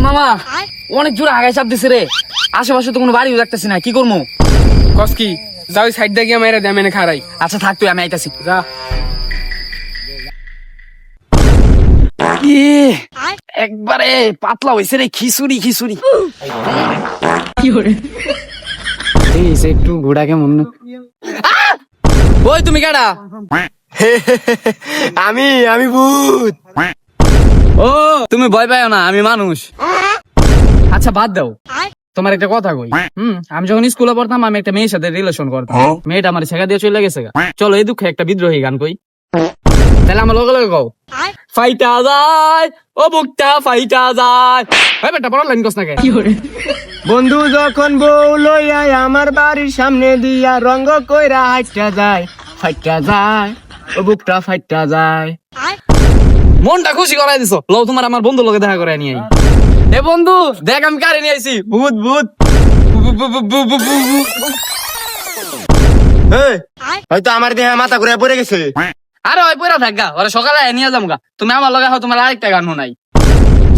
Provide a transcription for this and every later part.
মামা অনেক জোরে আগায় চাপ দিছে রে, আশেপাশে তো কোনো বাড়িও দেখতেছি না, কি করবো? কস কি যাও সাইড দিয়ে গিয়ে মেরে দেয় মেনে খারাই। আচ্ছা থাক তুই, আমি আইতাছি। যা একবারে পাতলা হয়েছে রে, খিচুড়ি খিচুড়ি। একটু ঘোড়া কেমন? ওই তুমি কেডা? আমি ভূত। ও তুমি ভয় পাও না, আমি মানুষ। আচ্ছা বাদ দাও, তোমার একটা কথা কই। আমি যখন স্কুলে পড়তাম আমি একটা মেয়ের সাথে রিলেশন করতাম, মেয়েটা আমার ছেঁকা দিয়ে চলে গেছে গা। চলো এই দুঃখে একটা বিদ্রোহী গান কই, তাহলে আমার লগে লগে কও। ফাইটা যায় ও বুকটা ফাইটা যায়। এই বেটা বড় লাইন কস না কে? বন্ধু যখন বউ লইয়া আমার বাড়ির সামনে দিয়া রঙ্গ কইরা হাইটা যায়, ফাইটা যায় ও বুকটা ফাইটা যায়। মনটা খুশি করাই দিছো, লও তোমার আমার বন্ধু লগে দেখা করে নিয়ে আই। এ বন্ধু দেখ আমি কারে নিয়ে আইছি, ভূত ভূত। হয়তো আমার দেহে মাথা ঘুরে পড়ে গেছে। আরে ওই পয়রা থাক গা, ওরে সকালে নিয়ে যাম গা। তুমি আমার লগে হও, তোমার আরেকটা গান শোনাই।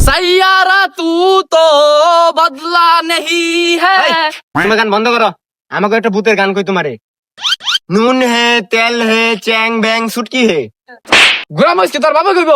সাইয়ারা তু তো বদলা নেহি হ্যাঁ। তুমি গান বন্ধ করো, আমাকে একটা ভূতের গান কই তোমারে। নুন হে তেল হে চ্যাং ব্যাং সুটকি হে। ঘোরা মস্তি তোর বাবা কইব।